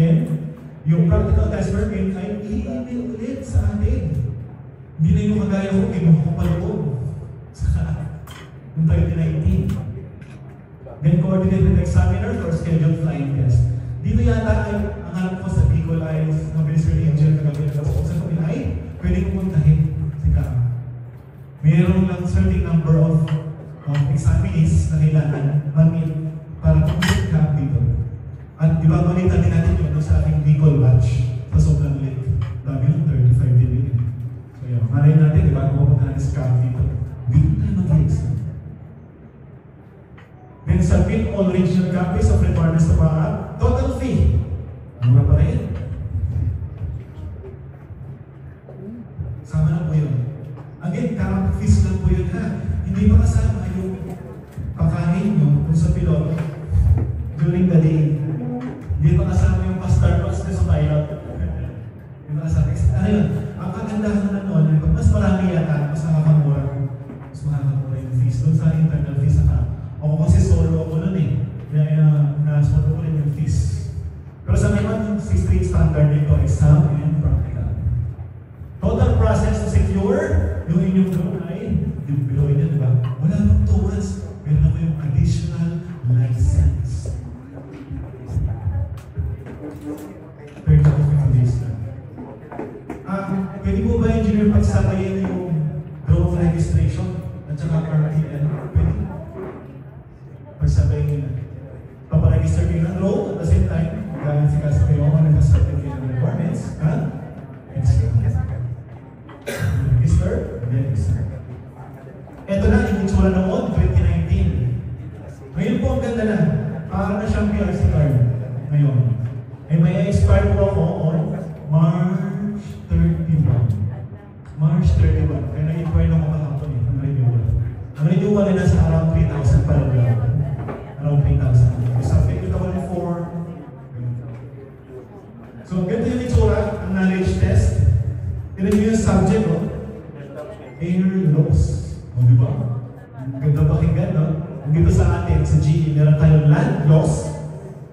then, yung practical test permit ay i-email ulit sa atin. Hindi na yung kagaya ko, kinuha ko pa loob sa 2019. Then, coordinated examiner for scheduled flying test. Dito yata ay, ang alam ko sa Bicol ay, nabili Sir Angel kagabi na sa kapila ay, pwede pumuntahin si Kap. Mayroon lang certain number of examinees na kailangan mag-meet para pumunta Kap dito. At ibabalitan din natin yun sa ating Bicol batch sa sobrang late. Dami yung 35 din. So yun, malay natin, di ba, kung pupunta natin sa Kap dito. Dito tayo mag-exam. Then submit all original copies of requirements to PAAP. Total fee. Mura pa rin. Sama na po yun. Again, current fees lang po yun ha. Hindi pa kasama yung pakain nyo kung sa pilot during the day. Hindi pa kasama yung pa-Starbucks na sa pilot. Hindi pa kasama. Ano yun? Ang kagandahan na nun, pag mas marami yata, mas nakakamura. Mas makakamura yung fees. Doon sa internal fees na ako kasi solo ako nun eh. Kaya na-solo ko rin yung fees. Pero sa ngayon, yung straight standard nito, exam and practical. Total process to secure yung inyong drone ay, below yun, di ba? Wala nang 2 months. Meron ako yung additional license. 30 days na. Pwede mo ba, engineer, pagsabayin yung drone registration at saka RTL? Pwede? Pagsabayin nyo na. Paparegister kayo ng drone at the same time, dahil si Kasi kayo ang nag-certificate ng requirements, ha? Register? Register. Ito na, yung itsura noon, 2019. Ngayon po ang ganda na. Para na siyang PRC card. Ngayon. Eh, may expire po ako on March 31. March 31. Kaya nag-expire na ako kahapon eh, ang renewal. Ang renewal ay nasa around 3,000 pa lang. Around 3,000. Subject with the 1-4. So, ganito yung itsura, ang knowledge test. Tignan nyo yung subject, no? Air loss. O, di ba? Ganda pakinggan, no? Dito sa atin, sa GE, meron tayong land loss.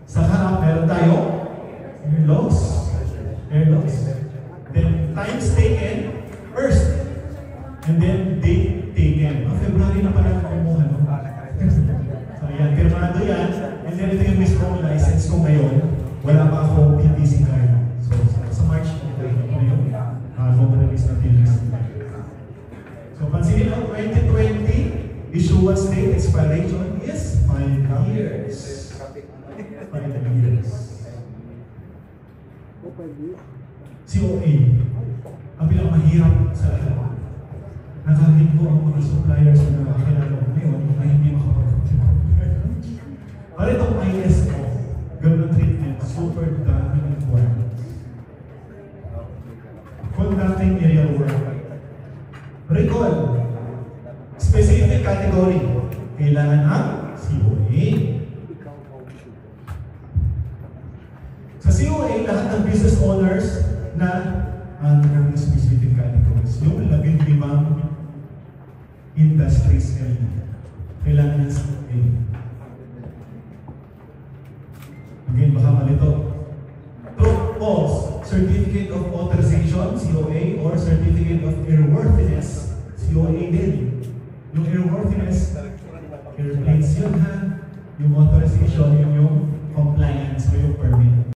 Sa harap, meron tayo air loss. Air loss. Then, times taken, first. And then, date taken. February na pala kumuha, no? So, yan. Pirmado yan. And then, ito yung mismo license ko ngayon. Wala pa ako PTC card. So, sa March, ito yung release na PTC card. So, pansinin mo, 2020, issuance date expiration is 5 years. 5 years. COA, ang pinakamahirap sa lahat. Nakakit ko ang mga suppliers na nakakilala ko ngayon na hindi makapag-continue. Para itong ISO, ganun ang treatment, super dami ng requirements. Conducting aerial work. Recall, specific category, kailangan ang COA. Sa COA, lahat ng business owners na under the specific categories, yung 15 industries kailangan ng COA. Again, baka malito. True, false. Certificate of Authorization, COA, or Certificate of Airworthiness, COA din. Yung airworthiness, airplanes yun ha. Yung authorization, yung compliance o yung permit.